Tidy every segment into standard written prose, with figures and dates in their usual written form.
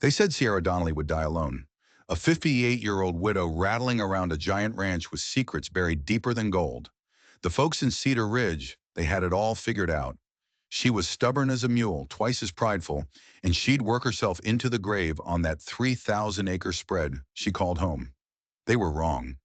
They said Sierra Donnelly would die alone. A 58-year-old widow rattling around a giant ranch with secrets buried deeper than gold. The folks in Cedar Ridge, they had it all figured out. She was stubborn as a mule, twice as prideful, and she'd work herself into the grave on that 3,000-acre spread she called home. They were wrong,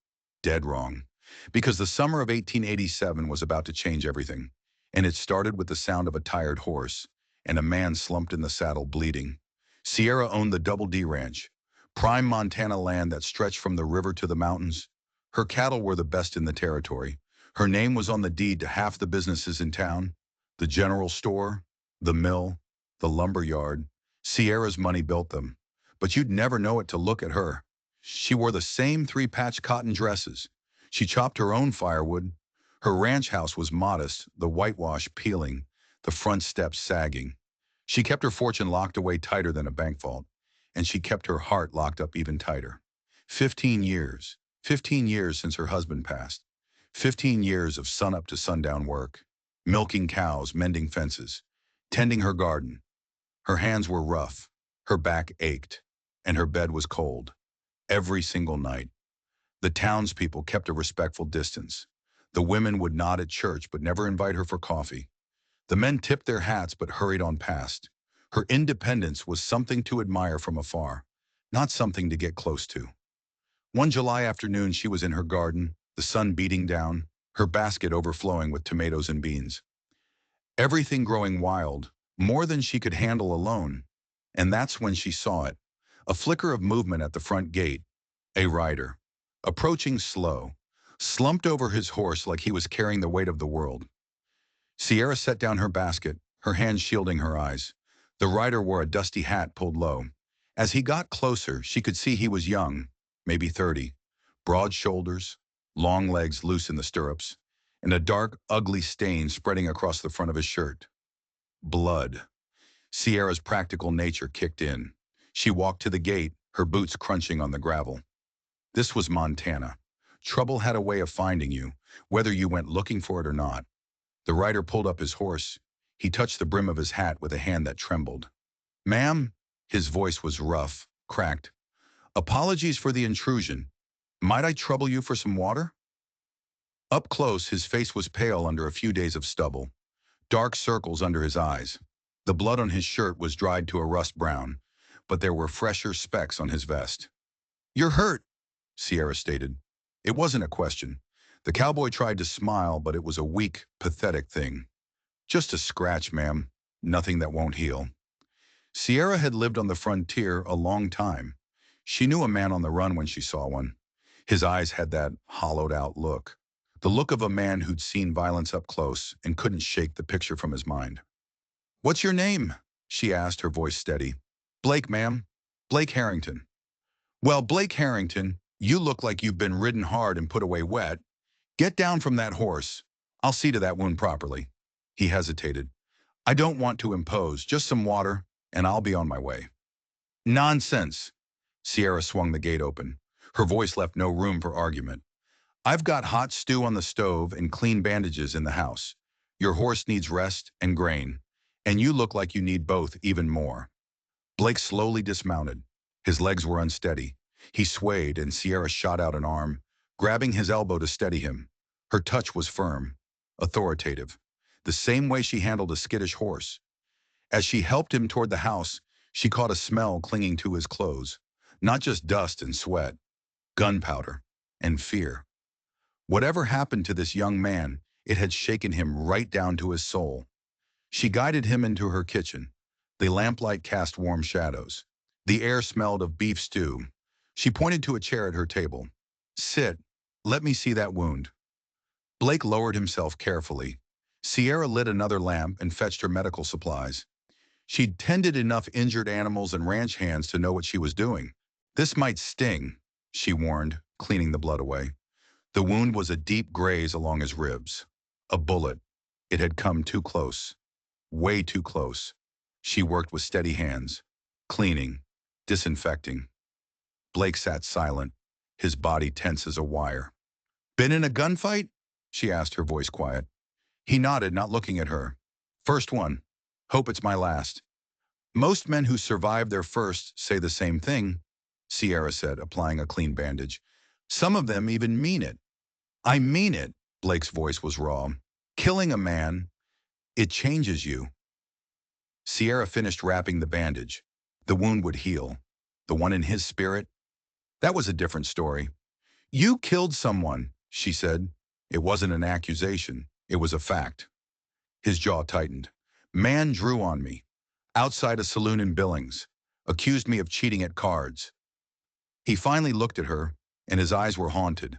dead wrong, because the summer of 1887 was about to change everything, and it started with the sound of a tired horse and a man slumped in the saddle bleeding. Sierra owned the Double D Ranch, prime Montana land that stretched from the river to the mountains. Her cattle were the best in the territory. Her name was on the deed to half the businesses in town, the general store, the mill, the lumber yard. Sierra's money built them. But you'd never know it to look at her. She wore the same three-patch cotton dresses. She chopped her own firewood. Her ranch house was modest, the whitewash peeling, the front steps sagging. She kept her fortune locked away tighter than a bank vault, and she kept her heart locked up even tighter. 15 years. 15 years since her husband passed. 15 years of sunup to sundown work, milking cows, mending fences, tending her garden. Her hands were rough, her back ached, and her bed was cold. Every single night. The townspeople kept a respectful distance. The women would nod at church but never invite her for coffee. The men tipped their hats but hurried on past. Her independence was something to admire from afar, not something to get close to. One July afternoon she was in her garden, the sun beating down, her basket overflowing with tomatoes and beans. Everything growing wild, more than she could handle alone. And that's when she saw it. A flicker of movement at the front gate. A rider. Approaching slow. Slumped over his horse like he was carrying the weight of the world. Sierra set down her basket, her hands shielding her eyes. The rider wore a dusty hat pulled low. As he got closer, she could see he was young, maybe 30. Broad shoulders, long legs loose in the stirrups, and a dark, ugly stain spreading across the front of his shirt. Blood. Sierra's practical nature kicked in. She walked to the gate, her boots crunching on the gravel. This was Montana. Trouble had a way of finding you, whether you went looking for it or not. The rider pulled up his horse. He touched the brim of his hat with a hand that trembled. "Ma'am?" His voice was rough, cracked. "Apologies for the intrusion. Might I trouble you for some water?" Up close, his face was pale under a few days of stubble. Dark circles under his eyes. The blood on his shirt was dried to a rust brown, but there were fresher specks on his vest. "You're hurt," Sierra stated. It wasn't a question. The cowboy tried to smile, but it was a weak, pathetic thing. "Just a scratch, ma'am. Nothing that won't heal." Sierra had lived on the frontier a long time. She knew a man on the run when she saw one. His eyes had that hollowed-out look. The look of a man who'd seen violence up close and couldn't shake the picture from his mind. "What's your name?" she asked, her voice steady. "Blake, ma'am. Blake Harrington." "Well, Blake Harrington, you look like you've been ridden hard and put away wet. Get down from that horse. I'll see to that wound properly." He hesitated. "I don't want to impose, just some water, and I'll be on my way." "Nonsense." Sierra swung the gate open. Her voice left no room for argument. "I've got hot stew on the stove and clean bandages in the house. Your horse needs rest and grain, and you look like you need both even more." Blake slowly dismounted. His legs were unsteady. He swayed, and Sierra shot out an arm, grabbing his elbow to steady him. Her touch was firm, authoritative, the same way she handled a skittish horse. As she helped him toward the house, she caught a smell clinging to his clothes. Not just dust and sweat, gunpowder and fear. Whatever happened to this young man, it had shaken him right down to his soul. She guided him into her kitchen. The lamplight cast warm shadows. The air smelled of beef stew. She pointed to a chair at her table. "Sit. Let me see that wound." Blake lowered himself carefully. Sierra lit another lamp and fetched her medical supplies. She'd tended enough injured animals and ranch hands to know what she was doing. "This might sting," she warned, cleaning the blood away. The wound was a deep graze along his ribs. A bullet. It had come too close. Way too close. She worked with steady hands, cleaning, disinfecting. Blake sat silent, his body tense as a wire. "Been in a gunfight?" she asked, her voice quiet. He nodded, not looking at her. "First one. Hope it's my last." Most men who survive their first say the same thing, Sierra said, applying a clean bandage. Some of them even mean it. I mean it, Blake's voice was raw. Killing a man, it changes you. Sierra finished wrapping the bandage. The wound would heal. The one in his spirit, that was a different story. You killed someone, she said. It wasn't an accusation. It was a fact. His jaw tightened. Man drew on me. Outside a saloon in Billings. Accused me of cheating at cards. He finally looked at her, and his eyes were haunted.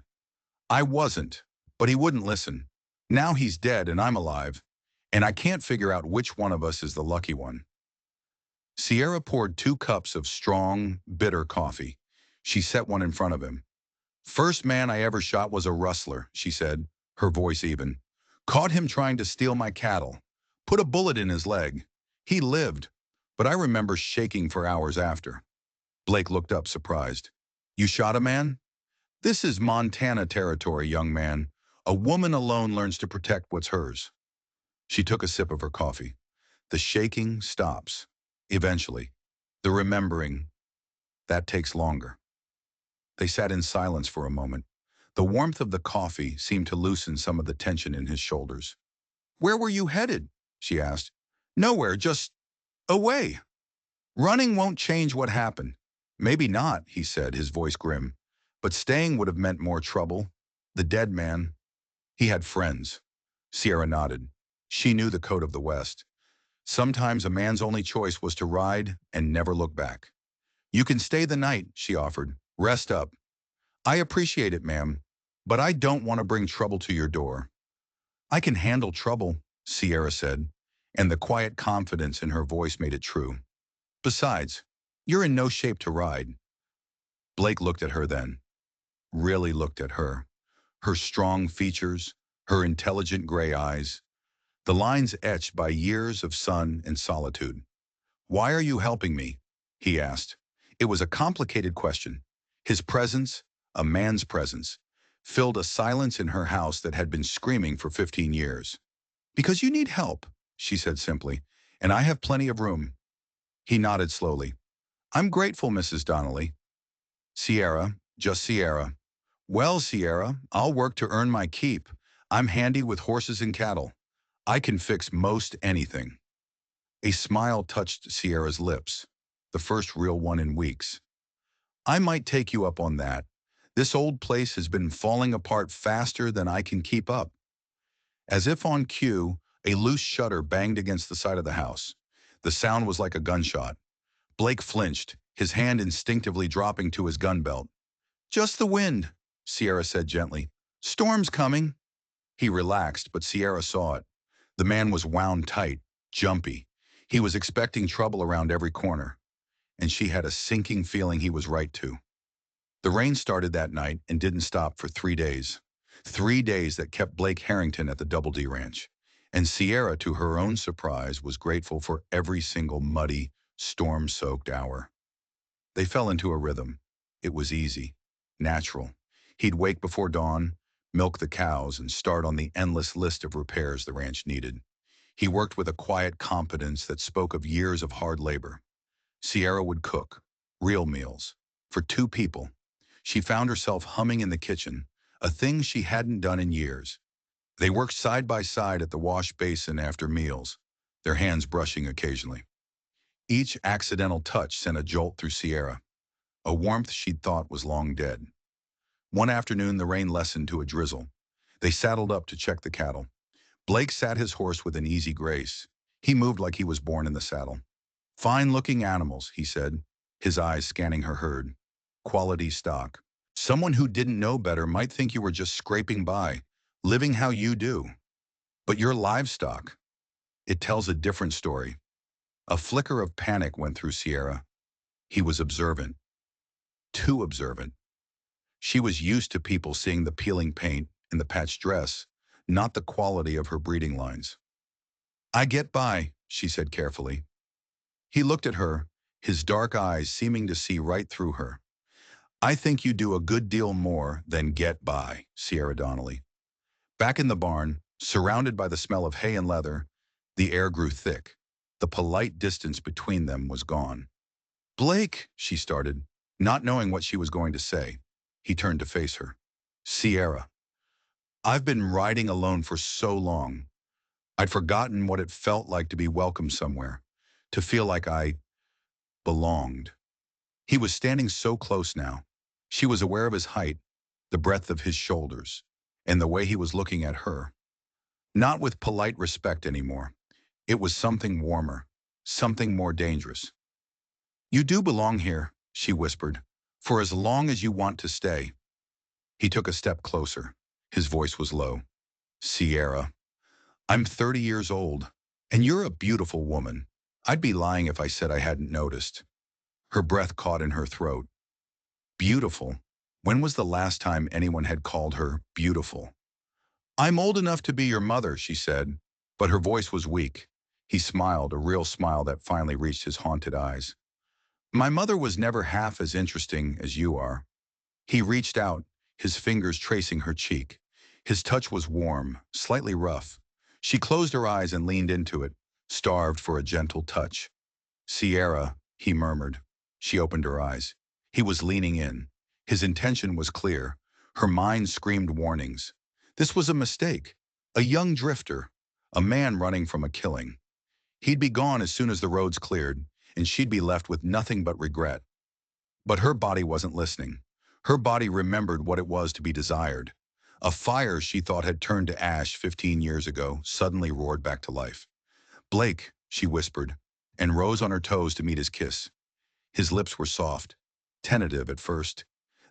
I wasn't, but he wouldn't listen. Now he's dead and I'm alive, and I can't figure out which one of us is the lucky one. Sierra poured 2 cups of strong, bitter coffee. She set one in front of him. First man I ever shot was a rustler, she said, her voice even. Caught him trying to steal my cattle. Put a bullet in his leg. He lived, but I remember shaking for hours after. Blake looked up, surprised. You shot a man? This is Montana territory, young man. A woman alone learns to protect what's hers. She took a sip of her coffee. The shaking stops. Eventually. The remembering, that takes longer. They sat in silence for a moment. The warmth of the coffee seemed to loosen some of the tension in his shoulders. Where were you headed? She asked. Nowhere, just away. Running won't change what happened. Maybe not, he said, his voice grim. But staying would have meant more trouble. The dead man, he had friends. Sierra nodded. She knew the code of the West. Sometimes a man's only choice was to ride and never look back. You can stay the night, she offered. Rest up. I appreciate it, ma'am, but I don't want to bring trouble to your door. I can handle trouble, Sierra said, and the quiet confidence in her voice made it true. Besides, you're in no shape to ride. Blake looked at her then. Really looked at her. Her strong features, her intelligent gray eyes, the lines etched by years of sun and solitude. Why are you helping me? He asked. It was a complicated question. His presence, a man's presence, filled a silence in her house that had been screaming for 15 years. Because you need help, she said simply, and I have plenty of room. He nodded slowly. I'm grateful, Mrs. Donnelly. Sierra, just Sierra. Well, Sierra, I'll work to earn my keep. I'm handy with horses and cattle. I can fix most anything. A smile touched Sierra's lips, the first real one in weeks. I might take you up on that. This old place has been falling apart faster than I can keep up. As if on cue, a loose shutter banged against the side of the house. The sound was like a gunshot. Blake flinched, his hand instinctively dropping to his gun belt. Just the wind, Sierra said gently. Storm's coming. He relaxed, but Sierra saw it. The man was wound tight, jumpy. He was expecting trouble around every corner, and she had a sinking feeling he was right to. The rain started that night and didn't stop for 3 days. 3 days that kept Blake Harrington at the Double D Ranch. And Sierra, to her own surprise, was grateful for every single muddy, storm-soaked hour. They fell into a rhythm. It was easy, natural. He'd wake before dawn, milk the cows, and start on the endless list of repairs the ranch needed. He worked with a quiet competence that spoke of years of hard labor. Sierra would cook, real meals, for 2 people. She found herself humming in the kitchen, a thing she hadn't done in years. They worked side by side at the wash basin after meals, their hands brushing occasionally. Each accidental touch sent a jolt through Sierra, a warmth she'd thought was long dead. One afternoon, the rain lessened to a drizzle. They saddled up to check the cattle. Blake sat his horse with an easy grace. He moved like he was born in the saddle. Fine-looking animals, he said, his eyes scanning her herd. Quality stock. Someone who didn't know better might think you were just scraping by, living how you do. But you're livestock. It tells a different story. A flicker of panic went through Sierra. He was observant. Too observant. She was used to people seeing the peeling paint and the patched dress, not the quality of her breeding lines. I get by, she said carefully. He looked at her, his dark eyes seeming to see right through her. I think you do a good deal more than get by, Sierra Donnelly. Back in the barn, surrounded by the smell of hay and leather, the air grew thick. The polite distance between them was gone. "Blake," she started, not knowing what she was going to say. He turned to face her. "Sierra, I've been riding alone for so long. I'd forgotten what it felt like to be welcome somewhere, to feel like I belonged." He was standing so close now. She was aware of his height, the breadth of his shoulders, and the way he was looking at her. Not with polite respect anymore. It was something warmer, something more dangerous. "You do belong here," she whispered, "for as long as you want to stay." He took a step closer. His voice was low. "Sierra, I'm 30 years old, and you're a beautiful woman. I'd be lying if I said I hadn't noticed." Her breath caught in her throat. Beautiful. When was the last time anyone had called her beautiful? "I'm old enough to be your mother," she said, but her voice was weak. He smiled, a real smile that finally reached his haunted eyes. "My mother was never half as interesting as you are." He reached out, his fingers tracing her cheek. His touch was warm, slightly rough. She closed her eyes and leaned into it, starved for a gentle touch. "Sierra," he murmured. She opened her eyes. He was leaning in. His intention was clear. Her mind screamed warnings. This was a mistake. A young drifter. A man running from a killing. He'd be gone as soon as the roads cleared, and she'd be left with nothing but regret. But her body wasn't listening. Her body remembered what it was to be desired. A fire she thought had turned to ash 15 years ago suddenly roared back to life. "Blake," she whispered, and rose on her toes to meet his kiss. His lips were soft, tentative at first.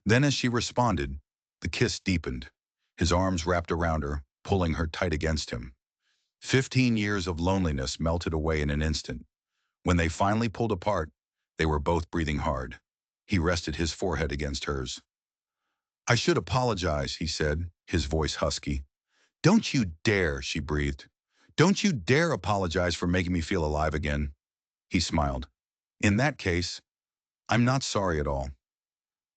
Then as she responded, the kiss deepened. His arms wrapped around her, pulling her tight against him. 15 years of loneliness melted away in an instant. When they finally pulled apart, they were both breathing hard. He rested his forehead against hers. "I should apologize," he said, his voice husky. "Don't you dare," she breathed. "Don't you dare apologize for making me feel alive again." He smiled. "In that case, I'm not sorry at all."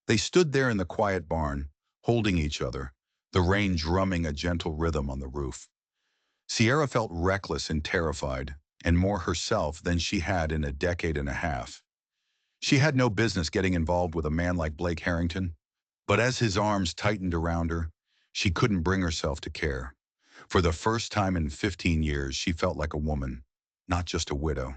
They stood there in the quiet barn, holding each other, the rain drumming a gentle rhythm on the roof. Sierra felt reckless and terrified, and more herself than she had in a decade and a half. She had no business getting involved with a man like Blake Harrington, but as his arms tightened around her, she couldn't bring herself to care. For the first time in 15 years, she felt like a woman, not just a widow.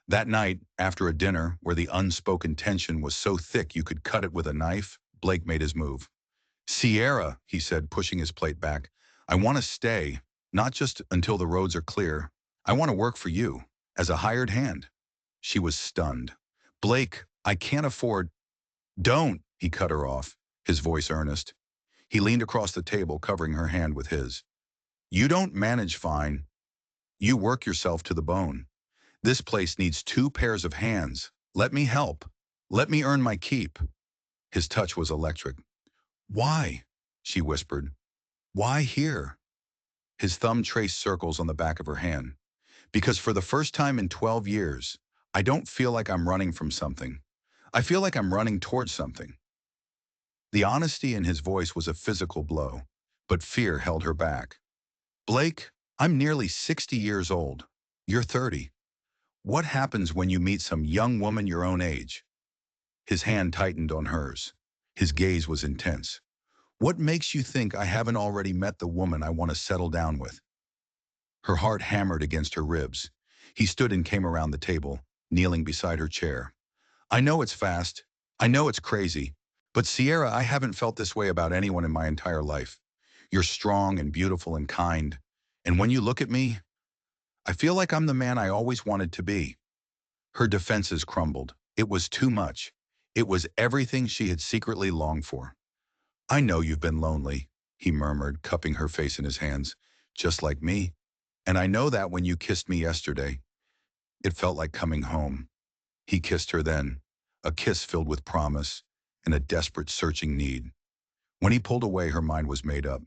That night, after a dinner where the unspoken tension was so thick you could cut it with a knife, Blake made his move. "Sierra," he said, pushing his plate back, "I want to stay, not just until the roads are clear. I want to work for you, as a hired hand." She was stunned. "Blake, I can't afford—" "Don't," he cut her off, his voice earnest. He leaned across the table, covering her hand with his. "You don't manage fine. You work yourself to the bone. This place needs 2 pairs of hands. Let me help. Let me earn my keep." His touch was electric. "Why?" she whispered. "Why here?" His thumb traced circles on the back of her hand. "Because for the first time in 12 years, I don't feel like I'm running from something. I feel like I'm running towards something." The honesty in his voice was a physical blow, but fear held her back. "Blake, I'm nearly 60 years old. You're 30. What happens when you meet some young woman your own age?" His hand tightened on hers. His gaze was intense. "What makes you think I haven't already met the woman I want to settle down with?" Her heart hammered against her ribs. He stood and came around the table, kneeling beside her chair. "I know it's fast. I know it's crazy. But Sierra, I haven't felt this way about anyone in my entire life. You're strong and beautiful and kind. And when you look at me, I feel like I'm the man I always wanted to be." Her defenses crumbled. It was too much. It was everything she had secretly longed for. "I know you've been lonely," he murmured, cupping her face in his hands, "just like me. And I know that when you kissed me yesterday, it felt like coming home." He kissed her then, a kiss filled with promise and a desperate searching need. When he pulled away, her mind was made up.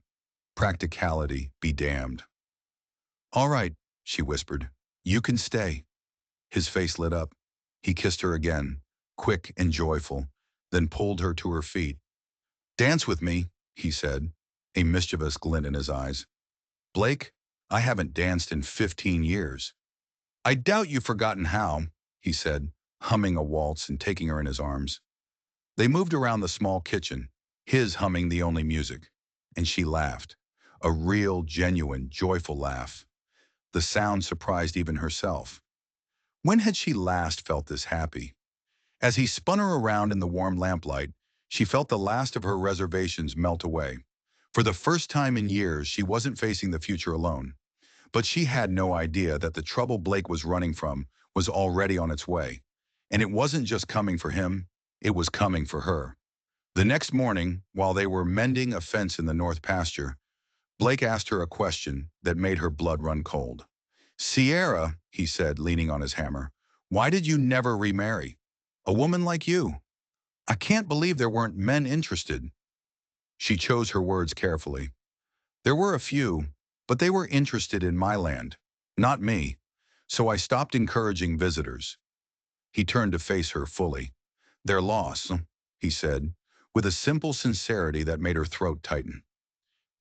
Practicality be damned. "All right," she whispered. "You can stay." His face lit up. He kissed her again, quick and joyful, then pulled her to her feet. "Dance with me," he said, a mischievous glint in his eyes. "Blake, I haven't danced in 15 years." I doubt you've forgotten how, he said, humming a waltz and taking her in his arms. They moved around the small kitchen, his humming the only music, and she laughed. A real, genuine, joyful laugh. The sound surprised even herself. When had she last felt this happy? As he spun her around in the warm lamplight, she felt the last of her reservations melt away. For the first time in years, she wasn't facing the future alone. But she had no idea that the trouble Blake was running from was already on its way. And it wasn't just coming for him, it was coming for her. The next morning, while they were mending a fence in the north pasture, Blake asked her a question that made her blood run cold. Sierra, he said, leaning on his hammer, why did you never remarry? A woman like you. I can't believe there weren't men interested. She chose her words carefully. There were a few, but they were interested in my land, not me. So I stopped encouraging visitors. He turned to face her fully. Their loss, he said, with a simple sincerity that made her throat tighten.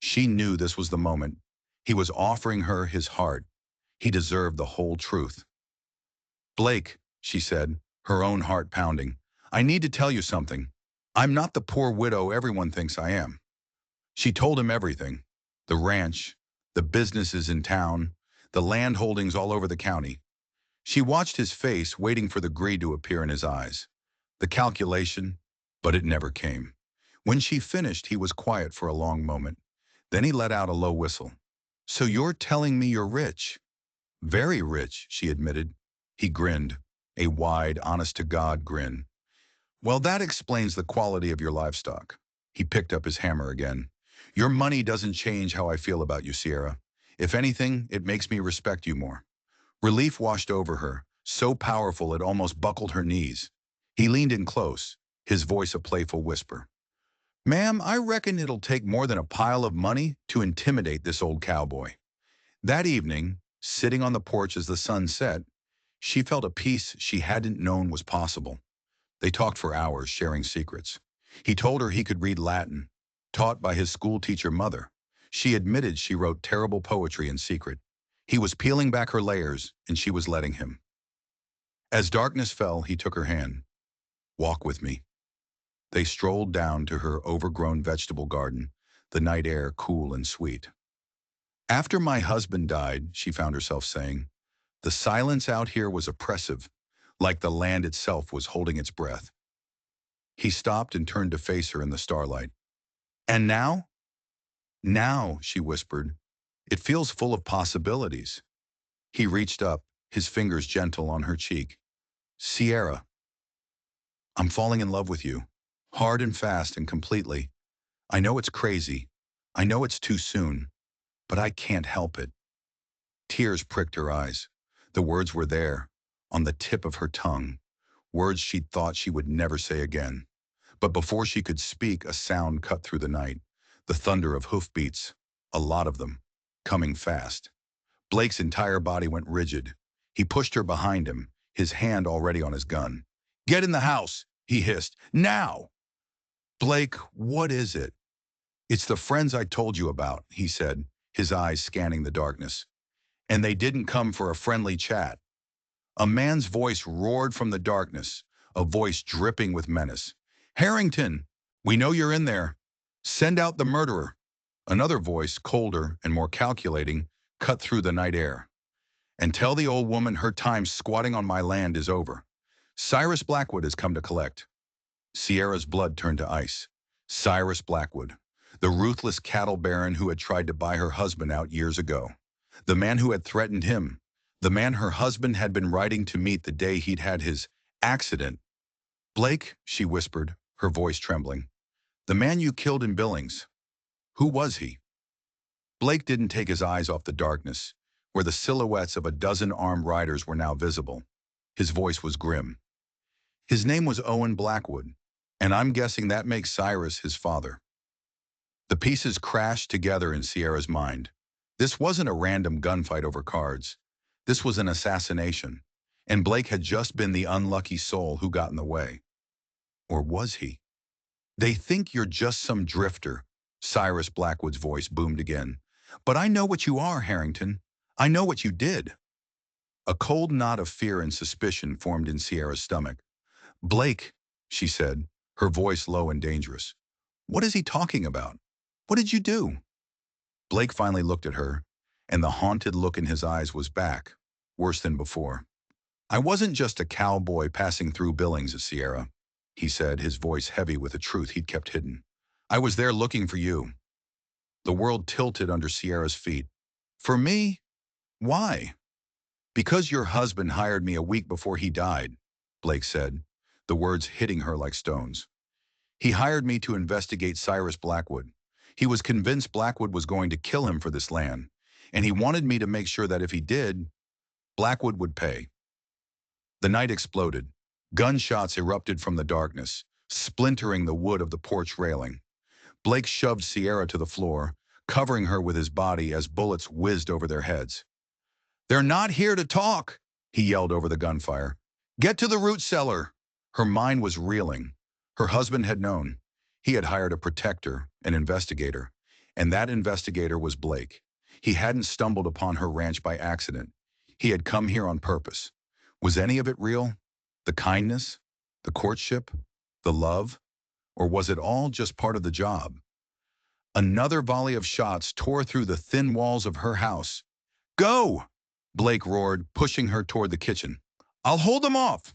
She knew this was the moment. He was offering her his heart. He deserved the whole truth. Blake, she said, her own heart pounding, I need to tell you something. I'm not the poor widow everyone thinks I am. She told him everything. The ranch, the businesses in town, the land holdings all over the county. She watched his face, waiting for the greed to appear in his eyes. The calculation, but it never came. When she finished, he was quiet for a long moment. Then he let out a low whistle. So you're telling me you're rich? Very rich, she admitted. He grinned, a wide, honest-to-God grin. Well, that explains the quality of your livestock. He picked up his hammer again. Your money doesn't change how I feel about you, Sierra. If anything, it makes me respect you more. Relief washed over her, so powerful it almost buckled her knees. He leaned in close, his voice a playful whisper. Ma'am, I reckon it'll take more than a pile of money to intimidate this old cowboy. That evening, sitting on the porch as the sun set, she felt a peace she hadn't known was possible. They talked for hours, sharing secrets. He told her he could read Latin, taught by his schoolteacher mother. She admitted she wrote terrible poetry in secret. He was peeling back her layers, and she was letting him. As darkness fell, he took her hand. Walk with me. They strolled down to her overgrown vegetable garden, the night air cool and sweet. After my husband died, she found herself saying, the silence out here was oppressive, like the land itself was holding its breath. He stopped and turned to face her in the starlight. And now? Now, she whispered. It feels full of possibilities. He reached up, his fingers gentle on her cheek. Sierra, I'm falling in love with you. Hard and fast and completely. I know it's crazy. I know it's too soon. But I can't help it. Tears pricked her eyes. The words were there, on the tip of her tongue. Words she'd thought she would never say again. But before she could speak, a sound cut through the night. The thunder of hoofbeats, a lot of them, coming fast. Blake's entire body went rigid. He pushed her behind him, his hand already on his gun. Get in the house, he hissed. Now! Blake, what is it? It's the friends I told you about, he said, his eyes scanning the darkness. And they didn't come for a friendly chat. A man's voice roared from the darkness, a voice dripping with menace. Harrington, we know you're in there. Send out the murderer. Another voice, colder and more calculating, cut through the night air. And tell the old woman her time squatting on my land is over. Cyrus Blackwood has come to collect. Sierra's blood turned to ice. Cyrus Blackwood, the ruthless cattle baron who had tried to buy her husband out years ago. The man who had threatened him. The man her husband had been riding to meet the day he'd had his accident. Blake, she whispered, her voice trembling. The man you killed in Billings. Who was he? Blake didn't take his eyes off the darkness, where the silhouettes of a dozen armed riders were now visible. His voice was grim. His name was Owen Blackwood, and I'm guessing that makes Cyrus his father. The pieces crashed together in Sierra's mind. This wasn't a random gunfight over cards. This was an assassination, and Blake had just been the unlucky soul who got in the way. Or was he? They think you're just some drifter, Cyrus Blackwood's voice boomed again. But I know what you are, Harrington. I know what you did. A cold knot of fear and suspicion formed in Sierra's stomach. "Blake," she said, her voice low and dangerous. "What is he talking about? What did you do?" Blake finally looked at her, and the haunted look in his eyes was back, worse than before. "I wasn't just a cowboy passing through Billings, Sierra," he said, his voice heavy with the truth he'd kept hidden. "I was there looking for you." The world tilted under Sierra's feet. "For me? Why?" "Because your husband hired me a week before he died," Blake said, the words hitting her like stones. "He hired me to investigate Cyrus Blackwood. He was convinced Blackwood was going to kill him for this land, and he wanted me to make sure that if he did, Blackwood would pay." The night exploded. Gunshots erupted from the darkness, splintering the wood of the porch railing. Blake shoved Sierra to the floor, covering her with his body as bullets whizzed over their heads. "They're not here to talk," he yelled over the gunfire. "Get to the root cellar." Her mind was reeling. Her husband had known. He had hired a protector, an investigator, and that investigator was Blake. He hadn't stumbled upon her ranch by accident. He had come here on purpose. Was any of it real? The kindness? The courtship? The love? Or was it all just part of the job? Another volley of shots tore through the thin walls of her house. "Go!" Blake roared, pushing her toward the kitchen. "I'll hold them off."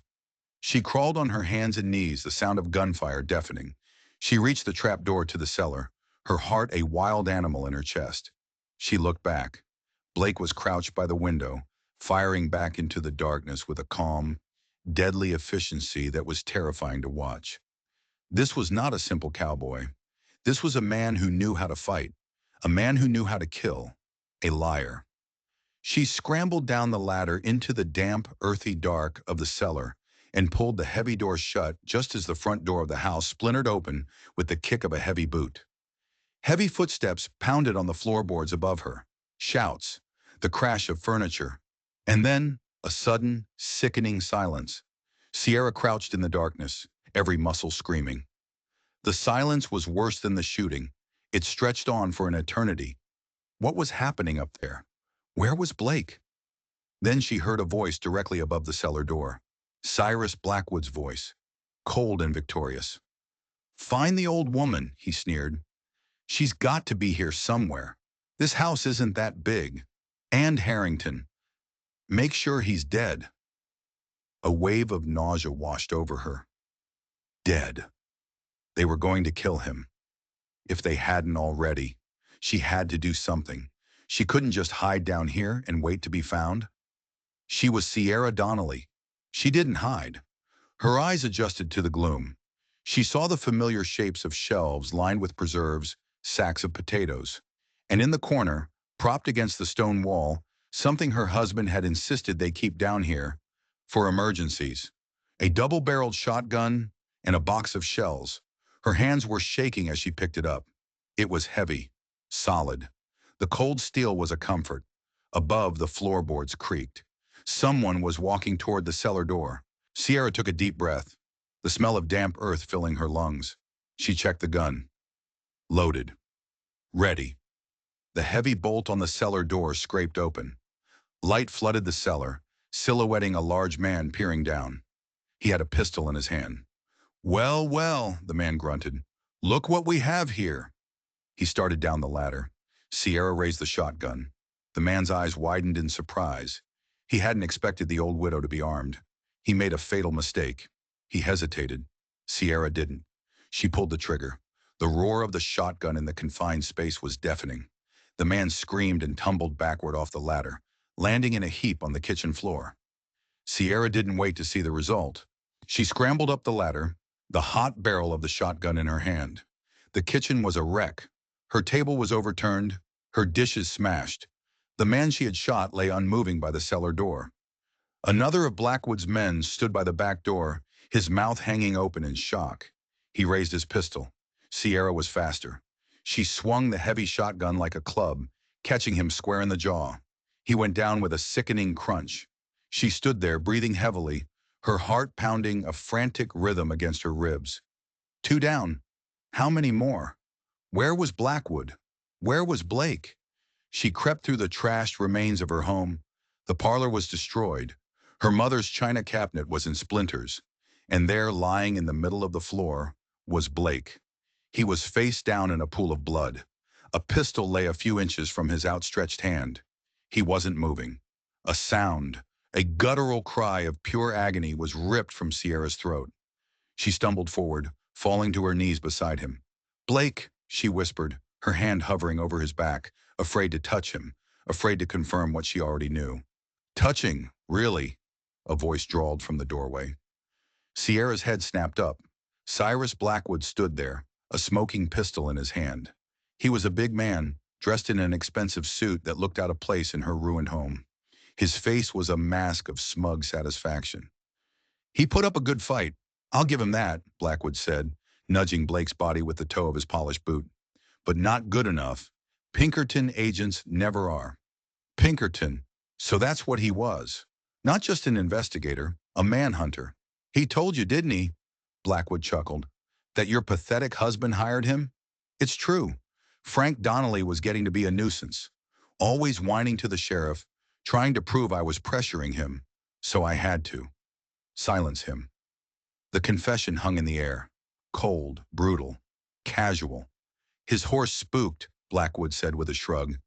She crawled on her hands and knees, the sound of gunfire deafening. She reached the trapdoor to the cellar, her heart a wild animal in her chest. She looked back. Blake was crouched by the window, firing back into the darkness with a calm, deadly efficiency that was terrifying to watch. This was not a simple cowboy. This was a man who knew how to fight, a man who knew how to kill, a liar. She scrambled down the ladder into the damp, earthy dark of the cellar and pulled the heavy door shut just as the front door of the house splintered open with the kick of a heavy boot. Heavy footsteps pounded on the floorboards above her, shouts, the crash of furniture, and then a sudden, sickening silence. Sierra crouched in the darkness, every muscle screaming. The silence was worse than the shooting. It stretched on for an eternity. What was happening up there? Where was Blake? Then she heard a voice directly above the cellar door. Cyrus Blackwood's voice, cold and victorious. "Find the old woman," he sneered. "She's got to be here somewhere. This house isn't that big. And Harrington. Make sure he's dead." A wave of nausea washed over her. Dead. They were going to kill him. If they hadn't already. She had to do something. She couldn't just hide down here and wait to be found. She was Sierra Donnelly. She didn't hide. Her eyes adjusted to the gloom. She saw the familiar shapes of shelves lined with preserves, sacks of potatoes. And in the corner, propped against the stone wall, something her husband had insisted they keep down here for emergencies. A double-barreled shotgun and a box of shells. Her hands were shaking as she picked it up. It was heavy, solid. The cold steel was a comfort. Above, the floorboards creaked. Someone was walking toward the cellar door. Sierra took a deep breath, the smell of damp earth filling her lungs. She checked the gun. Loaded. Ready. The heavy bolt on the cellar door scraped open. Light flooded the cellar, silhouetting a large man peering down. He had a pistol in his hand. "Well, well," the man grunted. "Look what we have here." He started down the ladder. Sierra raised the shotgun. The man's eyes widened in surprise. He hadn't expected the old widow to be armed. He made a fatal mistake. He hesitated. Sierra didn't. She pulled the trigger. The roar of the shotgun in the confined space was deafening. The man screamed and tumbled backward off the ladder, landing in a heap on the kitchen floor. Sierra didn't wait to see the result. She scrambled up the ladder, the hot barrel of the shotgun in her hand. The kitchen was a wreck. Her table was overturned, her dishes smashed. The man she had shot lay unmoving by the cellar door. Another of Blackwood's men stood by the back door, his mouth hanging open in shock. He raised his pistol. Sierra was faster. She swung the heavy shotgun like a club, catching him square in the jaw. He went down with a sickening crunch. She stood there, breathing heavily, her heart pounding a frantic rhythm against her ribs. Two down. How many more? Where was Blackwood? Where was Blake? She crept through the trashed remains of her home, The parlor was destroyed. Her mother's china cabinet was in splinters, and there, lying in the middle of the floor, was Blake. He was face down in a pool of blood. A pistol lay a few inches from his outstretched hand. He wasn't moving. A sound, a guttural cry of pure agony was ripped from Sierra's throat. She stumbled forward, falling to her knees beside him. "Blake," she whispered, her hand hovering over his back, afraid to touch him, afraid to confirm what she already knew. "Touching, really?" a voice drawled from the doorway. Sierra's head snapped up. Cyrus Blackwood stood there, a smoking pistol in his hand. He was a big man, dressed in an expensive suit that looked out of place in her ruined home. His face was a mask of smug satisfaction. "He put up a good fight. I'll give him that," Blackwood said, nudging Blake's body with the toe of his polished boot. "But not good enough. Pinkerton agents never are." Pinkerton. So that's what he was. Not just an investigator, a manhunter. "He told you, didn't he?" Blackwood chuckled. "That your pathetic husband hired him? It's true. Frank Donnelly was getting to be a nuisance. Always whining to the sheriff, trying to prove I was pressuring him. So I had to silence him." The confession hung in the air. Cold, brutal, casual. "His horse spooked," Blackwood said with a shrug.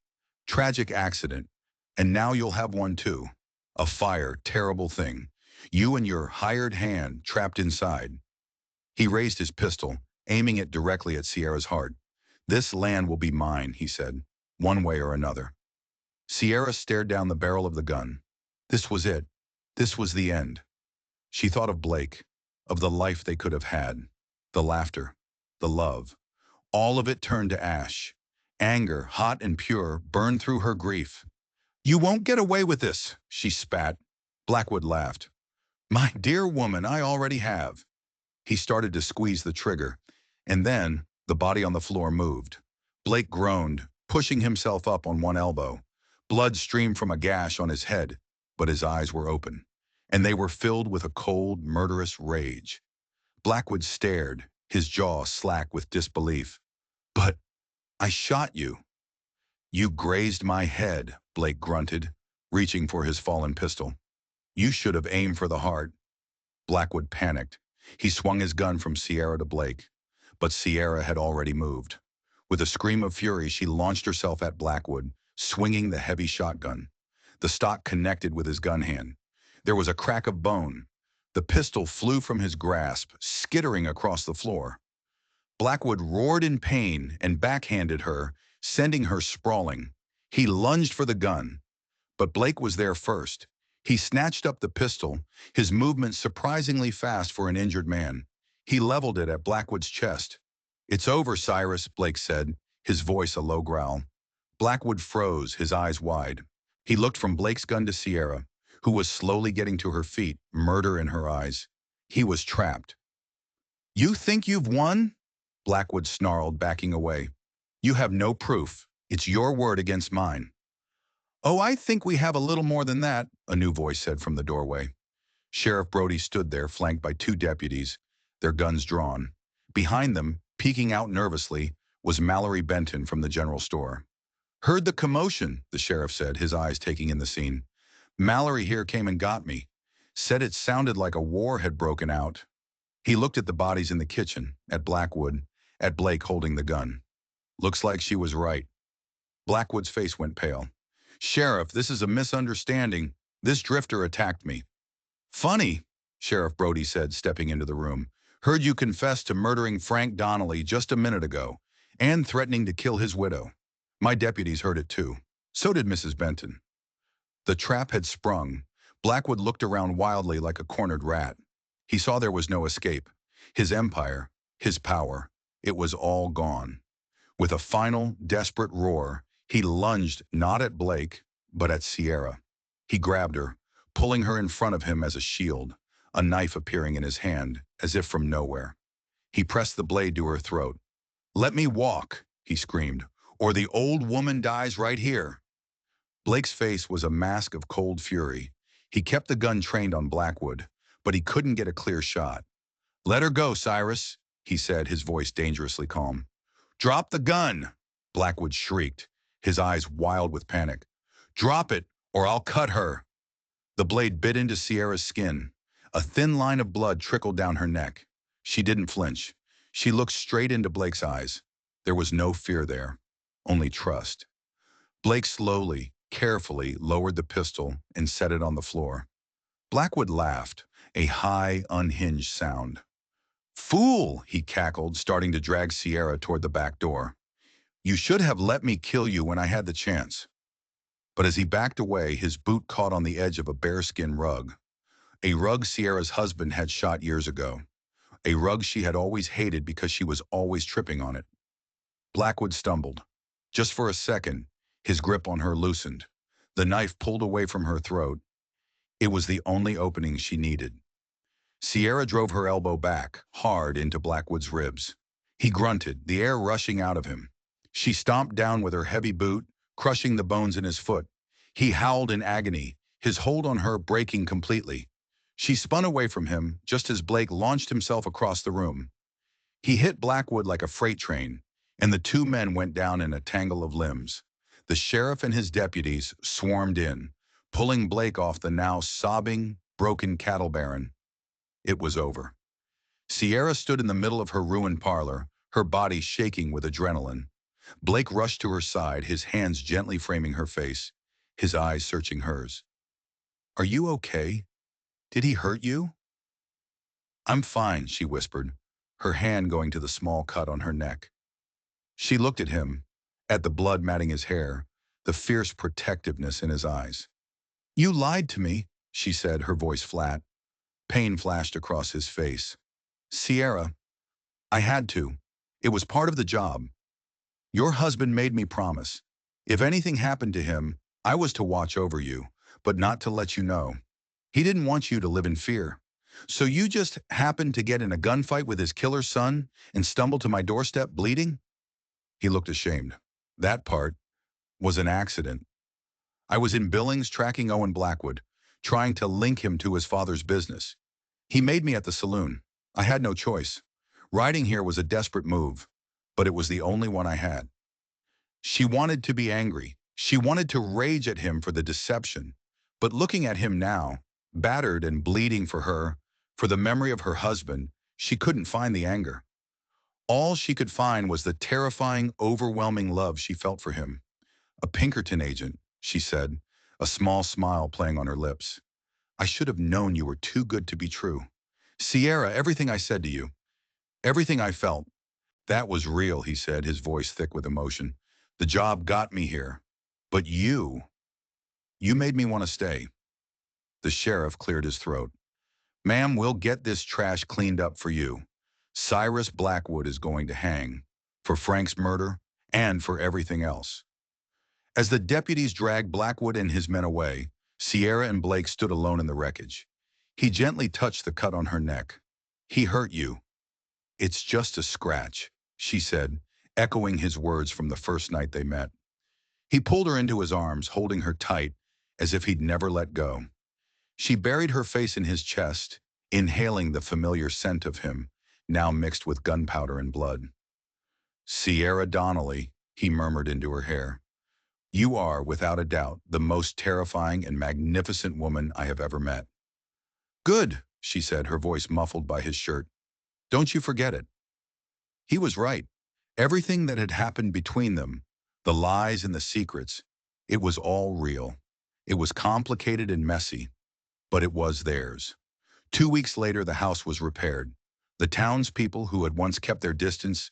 "Tragic accident. And now you'll have one too. A fire, terrible thing. You and your hired hand trapped inside." He raised his pistol, aiming it directly at Sierra's heart. "This land will be mine," he said, "one way or another." Sierra stared down the barrel of the gun. This was it. This was the end. She thought of Blake, of the life they could have had, the laughter, the love. All of it turned to ash. Anger, hot and pure, burned through her grief. "You won't get away with this," she spat. Blackwood laughed. "My dear woman, I already have." He started to squeeze the trigger, and then the body on the floor moved. Blake groaned, pushing himself up on one elbow. Blood streamed from a gash on his head, but his eyes were open, and they were filled with a cold, murderous rage. Blackwood stared, his jaw slack with disbelief. "But I shot you." "You grazed my head," Blake grunted, reaching for his fallen pistol. "You should have aimed for the heart." Blackwood panicked. He swung his gun from Sierra to Blake, but Sierra had already moved. With a scream of fury, she launched herself at Blackwood, swinging the heavy shotgun. The stock connected with his gun hand. There was a crack of bone. The pistol flew from his grasp, skittering across the floor. Blackwood roared in pain and backhanded her, sending her sprawling. He lunged for the gun, but Blake was there first. He snatched up the pistol, his movement surprisingly fast for an injured man. He leveled it at Blackwood's chest. "It's over, Cyrus," Blake said, his voice a low growl. Blackwood froze, his eyes wide. He looked from Blake's gun to Sierra, who was slowly getting to her feet, murder in her eyes. He was trapped. "You think you've won?" Blackwood snarled, backing away. "You have no proof. It's your word against mine." "Oh, I think we have a little more than that," a new voice said from the doorway. Sheriff Brody stood there, flanked by two deputies, their guns drawn. Behind them, peeking out nervously, was Mallory Benton from the general store. "Heard the commotion," the sheriff said, his eyes taking in the scene. "Mallory here came and got me. Said it sounded like a war had broken out." He looked at the bodies in the kitchen, at Blackwood, at Blake holding the gun. "Looks like she was right." Blackwood's face went pale. "Sheriff, this is a misunderstanding. This drifter attacked me." "Funny," Sheriff Brody said, stepping into the room. "Heard you confess to murdering Frank Donnelly just a minute ago, and threatening to kill his widow. My deputies heard it too. So did Mrs. Benton." The trap had sprung. Blackwood looked around wildly like a cornered rat. He saw there was no escape. His empire, his power, it was all gone. With a final, desperate roar, he lunged not at Blake, but at Sierra. He grabbed her, pulling her in front of him as a shield, a knife appearing in his hand, as if from nowhere. He pressed the blade to her throat. "Let me walk," he screamed, "or the old woman dies right here." Blake's face was a mask of cold fury. He kept the gun trained on Blackwood, but he couldn't get a clear shot. "Let her go, Cyrus," he said, his voice dangerously calm. "Drop the gun," Blackwood shrieked, his eyes wild with panic. "Drop it, or I'll cut her." The blade bit into Sierra's skin. A thin line of blood trickled down her neck. She didn't flinch. She looked straight into Blake's eyes. There was no fear there, only trust. Blake slowly, carefully lowered the pistol and set it on the floor. Blackwood laughed, a high, unhinged sound. "Fool!" he cackled, starting to drag Sierra toward the back door. "You should have let me kill you when I had the chance." But as he backed away, his boot caught on the edge of a bearskin rug. A rug Sierra's husband had shot years ago. A rug she had always hated because she was always tripping on it. Blackwood stumbled. Just for a second, his grip on her loosened. The knife pulled away from her throat. It was the only opening she needed. Sierra drove her elbow back, hard into Blackwood's ribs. He grunted, the air rushing out of him. She stomped down with her heavy boot, crushing the bones in his foot. He howled in agony, his hold on her breaking completely. She spun away from him just as Blake launched himself across the room. He hit Blackwood like a freight train, and the two men went down in a tangle of limbs. The sheriff and his deputies swarmed in, pulling Blake off the now sobbing, broken cattle baron. It was over. Sierra stood in the middle of her ruined parlor, her body shaking with adrenaline. Blake rushed to her side, his hands gently framing her face, his eyes searching hers. "Are you okay? Did he hurt you?" "I'm fine," she whispered, her hand going to the small cut on her neck. She looked at him, at the blood matting his hair, the fierce protectiveness in his eyes. "You lied to me," she said, her voice flat. Pain flashed across his face. "Sierra, I had to. It was part of the job. Your husband made me promise. If anything happened to him, I was to watch over you, but not to let you know. He didn't want you to live in fear. So you just happened to get in a gunfight with his killer son and stumble to my doorstep bleeding?" He looked ashamed. "That part was an accident. I was in Billings tracking Owen Blackwood, trying to link him to his father's business. He made me at the saloon. I had no choice. Riding here was a desperate move, but it was the only one I had." She wanted to be angry. She wanted to rage at him for the deception. But looking at him now, battered and bleeding for her, for the memory of her husband, she couldn't find the anger. All she could find was the terrifying, overwhelming love she felt for him. "A Pinkerton agent," she said, a small smile playing on her lips. "I should have known you were too good to be true. Sierra, everything I said to you, everything I felt, that was real," he said, his voice thick with emotion. "The job got me here. But you made me want to stay." The sheriff cleared his throat. "Ma'am, we'll get this trash cleaned up for you. Cyrus Blackwood is going to hang for Frank's murder and for everything else." As the deputies dragged Blackwood and his men away, Sierra and Blake stood alone in the wreckage. He gently touched the cut on her neck. "He hurt you." "It's just a scratch," she said, echoing his words from the first night they met. He pulled her into his arms, holding her tight, as if he'd never let go. She buried her face in his chest, inhaling the familiar scent of him, now mixed with gunpowder and blood. "Sierra Donnelly," he murmured into her hair. "You are, without a doubt, the most terrifying and magnificent woman I have ever met." "Good," she said, her voice muffled by his shirt. "Don't you forget it." He was right. Everything that had happened between them, the lies and the secrets, it was all real. It was complicated and messy, but it was theirs. 2 weeks later, the house was repaired. The townspeople who had once kept their distance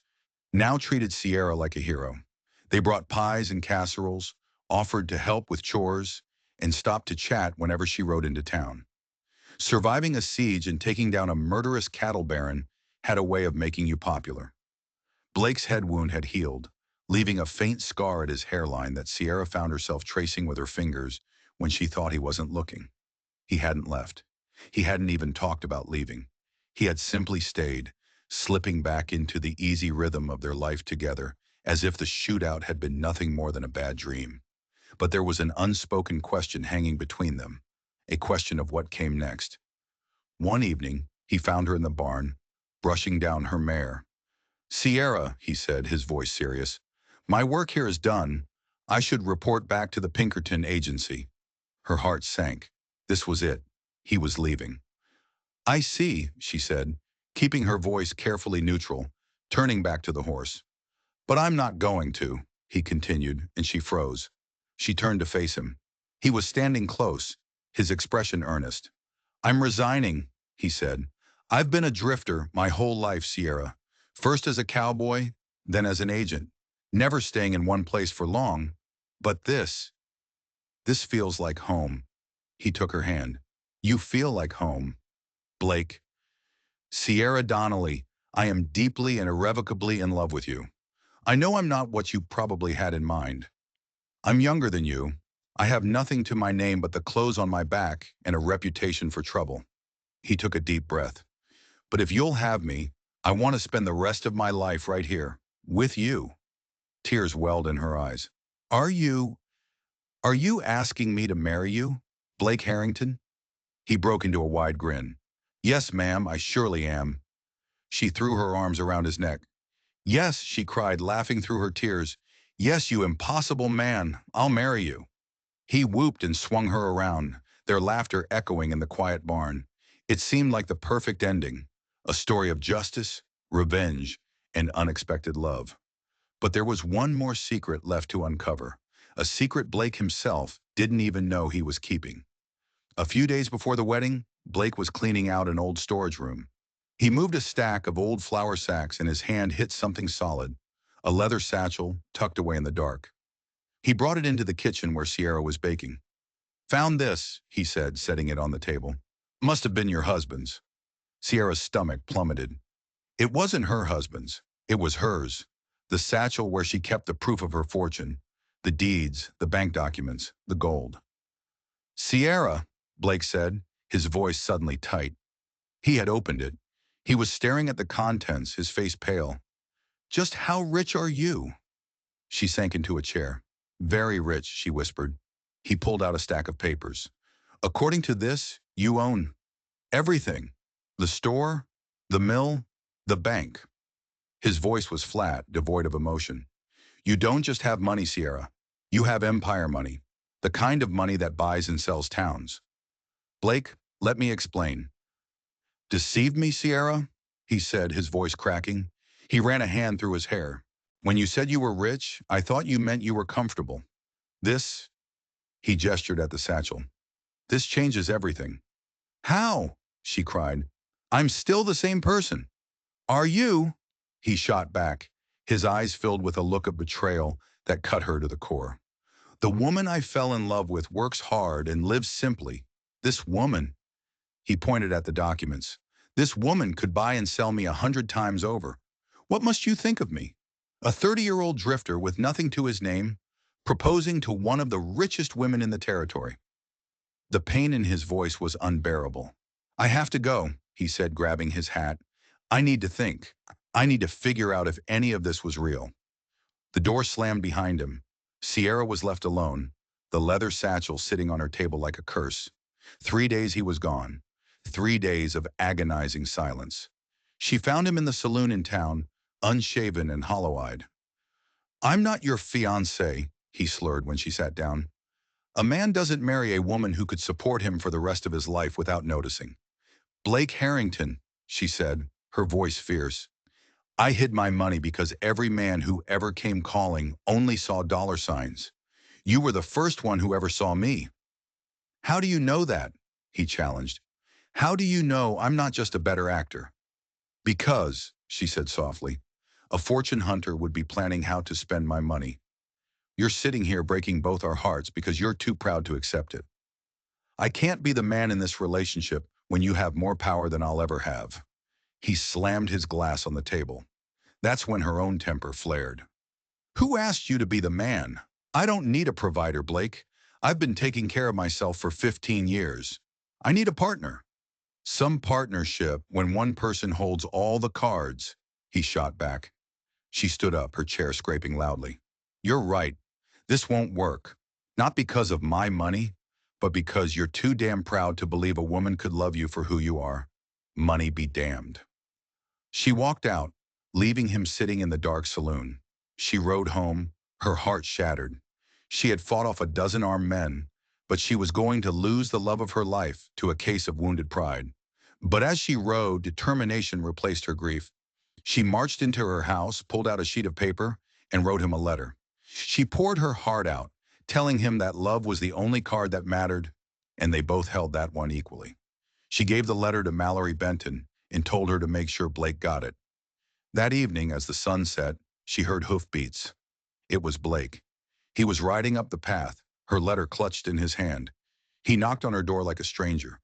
now treated Sierra like a hero. They brought pies and casseroles, offered to help with chores, and stopped to chat whenever she rode into town. Surviving a siege and taking down a murderous cattle baron had a way of making you popular. Blake's head wound had healed, leaving a faint scar at his hairline that Sierra found herself tracing with her fingers when she thought he wasn't looking. He hadn't left. He hadn't even talked about leaving. He had simply stayed, slipping back into the easy rhythm of their life together, as if the shootout had been nothing more than a bad dream. But there was an unspoken question hanging between them, a question of what came next. One evening, he found her in the barn, brushing down her mare. "Sierra," he said, his voice serious, "my work here is done. I should report back to the Pinkerton agency." Her heart sank. This was it. He was leaving. I see, she said, keeping her voice carefully neutral, turning back to the horse. But I'm not going to, he continued, and she froze. She turned to face him. He was standing close, his expression earnest. I'm resigning, he said. I've been a drifter my whole life, Sierra. First as a cowboy, then as an agent. Never staying in one place for long. But this feels like home. He took her hand. You feel like home, Blake. Sierra Donnelly, I am deeply and irrevocably in love with you. I know I'm not what you probably had in mind. I'm younger than you. I have nothing to my name but the clothes on my back and a reputation for trouble. He took a deep breath. But if you'll have me, I want to spend the rest of my life right here, with you. Tears welled in her eyes. Are you, are you asking me to marry you, Blake Harrington? He broke into a wide grin. Yes, ma'am, I surely am. She threw her arms around his neck. Yes, she cried, laughing through her tears. Yes, you impossible man, I'll marry you. He whooped and swung her around, their laughter echoing in the quiet barn. It seemed like the perfect ending, a story of justice, revenge, and unexpected love. But there was one more secret left to uncover, a secret Blake himself didn't even know he was keeping. A few days before the wedding, Blake was cleaning out an old storage room. He moved a stack of old flour sacks and his hand hit something solid, a leather satchel tucked away in the dark. He brought it into the kitchen where Sierra was baking. Found this, he said, setting it on the table. Must have been your husband's. Sierra's stomach plummeted. It wasn't her husband's. It was hers. The satchel where she kept the proof of her fortune. The deeds, the bank documents, the gold. Sierra, Blake said, his voice suddenly tight. He had opened it. He was staring at the contents, his face pale. Just how rich are you? She sank into a chair. Very rich, she whispered. He pulled out a stack of papers. According to this, you own everything. The store, the mill, the bank. His voice was flat, devoid of emotion. You don't just have money, Sierra. You have empire money. The kind of money that buys and sells towns. Blake, let me explain. Deceived me, Sierra? He said, his voice cracking. He ran a hand through his hair. When you said you were rich, I thought you meant you were comfortable. This, he gestured at the satchel. This changes everything. How? She cried. I'm still the same person. Are you? He shot back, his eyes filled with a look of betrayal that cut her to the core. The woman I fell in love with works hard and lives simply. This woman, he pointed at the documents. This woman could buy and sell me 100 times over. What must you think of me? A 30-year-old drifter with nothing to his name, proposing to one of the richest women in the territory. The pain in his voice was unbearable. I have to go, he said, grabbing his hat. I need to think. I need to figure out if any of this was real. The door slammed behind him. Sierra was left alone, the leather satchel sitting on her table like a curse. 3 days he was gone. 3 days of agonizing silence. She found him in the saloon in town, unshaven and hollow-eyed. I'm not your fiancé, he slurred when she sat down. A man doesn't marry a woman who could support him for the rest of his life without noticing. Blake Harrington, she said, her voice fierce. I hid my money because every man who ever came calling only saw dollar signs. You were the first one who ever saw me. How do you know that? He challenged. How do you know I'm not just a better actor? Because, she said softly, a fortune hunter would be planning how to spend my money. You're sitting here breaking both our hearts because you're too proud to accept it. I can't be the man in this relationship when you have more power than I'll ever have. He slammed his glass on the table. That's when her own temper flared. Who asked you to be the man? I don't need a provider, Blake. I've been taking care of myself for 15 years. I need a partner. Some partnership when one person holds all the cards, he shot back. She stood up, her chair scraping loudly. You're right. This won't work. Not because of my money, but because you're too damn proud to believe a woman could love you for who you are. Money be damned. She walked out, leaving him sitting in the dark saloon. She rode home, her heart shattered. She had fought off a dozen armed men, but she was going to lose the love of her life to a case of wounded pride. But as she rode, determination replaced her grief. She marched into her house, pulled out a sheet of paper, and wrote him a letter. She poured her heart out, telling him that love was the only card that mattered, and they both held that one equally. She gave the letter to Mallory Benton and told her to make sure Blake got it. That evening, as the sun set, she heard hoofbeats. It was Blake. He was riding up the path, her letter clutched in his hand. He knocked on her door like a stranger.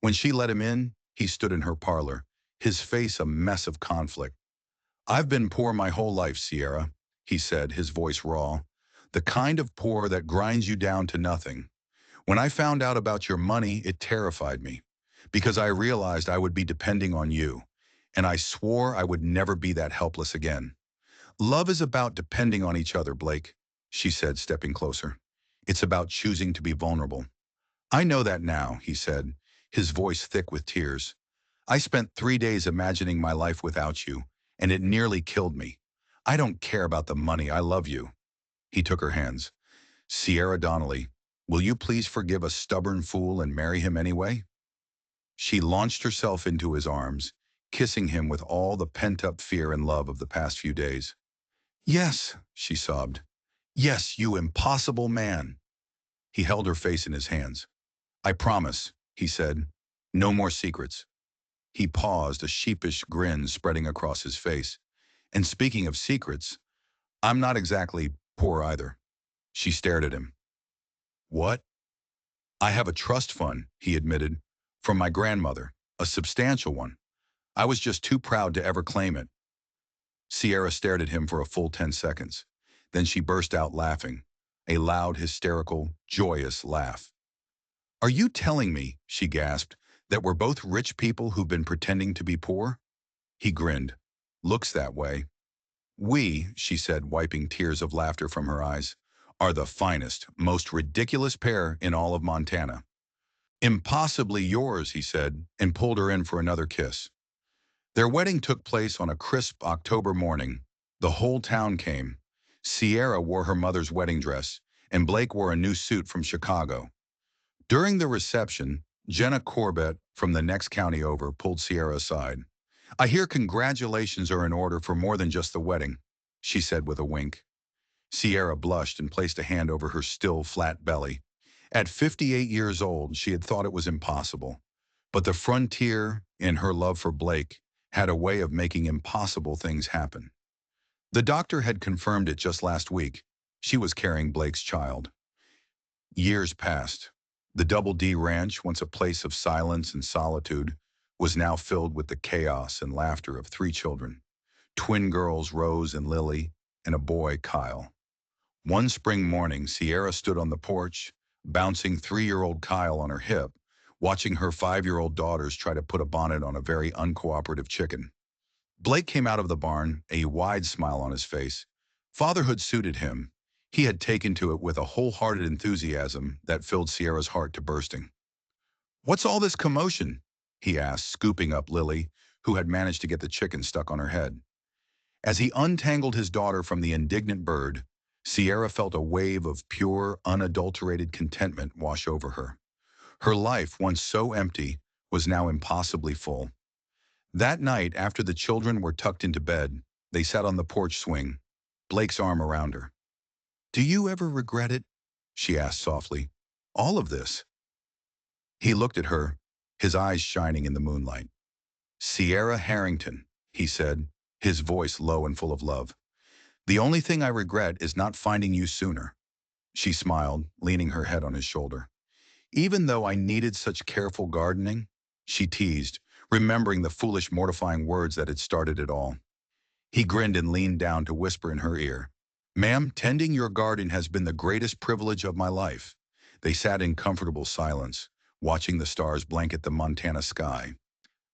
When she let him in, he stood in her parlor, his face a mess of conflict. "I've been poor my whole life, Sierra," he said, his voice raw. "The kind of poor that grinds you down to nothing. When I found out about your money, it terrified me, because I realized I would be depending on you, and I swore I would never be that helpless again. Love is about depending on each other, Blake," she said, stepping closer. "It's about choosing to be vulnerable." "I know that now," he said, his voice thick with tears. "I spent 3 days imagining my life without you, and it nearly killed me. I don't care about the money. I love you." He took her hands. "Sierra Donnelly, will you please forgive a stubborn fool and marry him anyway?" She launched herself into his arms, kissing him with all the pent-up fear and love of the past few days. "Yes," she sobbed. "Yes, you impossible man." He held her face in his hands. "I promise," he said. "No more secrets." He paused, a sheepish grin spreading across his face. "And speaking of secrets, I'm not exactly poor either." She stared at him. "What?" "I have a trust fund," he admitted, "from my grandmother, a substantial one. I was just too proud to ever claim it." Sierra stared at him for a full 10 seconds. Then she burst out laughing, a loud, hysterical, joyous laugh. "Are you telling me," she gasped, "that we're both rich people who've been pretending to be poor?" He grinned. "Looks that way." "We," she said, wiping tears of laughter from her eyes, "are the finest, most ridiculous pair in all of Montana." "Impossibly yours," he said, and pulled her in for another kiss. Their wedding took place on a crisp October morning. The whole town came. Sierra wore her mother's wedding dress, and Blake wore a new suit from Chicago. During the reception, Jenna Corbett from the next county over pulled Sierra aside. "I hear congratulations are in order for more than just the wedding," she said with a wink. Sierra blushed and placed a hand over her still flat belly. At 58 years old, she had thought it was impossible. But the frontier, in her love for Blake, had a way of making impossible things happen. The doctor had confirmed it just last week. She was carrying Blake's child. Years passed. The Double D Ranch, once a place of silence and solitude, was now filled with the chaos and laughter of 3 children. Twin girls Rose and Lily, and a boy, Kyle. One spring morning, Sierra stood on the porch, bouncing 3-year-old Kyle on her hip, watching her 5-year-old daughters try to put a bonnet on a very uncooperative chicken. Blake came out of the barn, a wide smile on his face. Fatherhood suited him. He had taken to it with a wholehearted enthusiasm that filled Sierra's heart to bursting. "What's all this commotion?" he asked, scooping up Lily, who had managed to get the chicken stuck on her head. As he untangled his daughter from the indignant bird, Sierra felt a wave of pure, unadulterated contentment wash over her. Her life, once so empty, was now impossibly full. That night, after the children were tucked into bed, they sat on the porch swing, Blake's arm around her. "Do you ever regret it?" she asked softly. "All of this?" He looked at her, his eyes shining in the moonlight. "Sierra Harrington," he said, his voice low and full of love. "The only thing I regret is not finding you sooner." She smiled, leaning her head on his shoulder. "Even though I needed such careful gardening," she teased, remembering the foolish, mortifying words that had started it all. He grinned and leaned down to whisper in her ear, "Ma'am, tending your garden has been the greatest privilege of my life." They sat in comfortable silence, watching the stars blanket the Montana sky.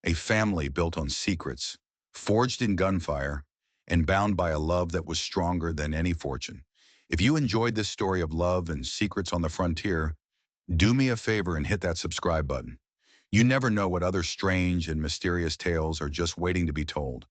A family built on secrets, forged in gunfire, and bound by a love that was stronger than any fortune. If you enjoyed this story of love and secrets on the frontier, do me a favor and hit that subscribe button. You never know what other strange and mysterious tales are just waiting to be told.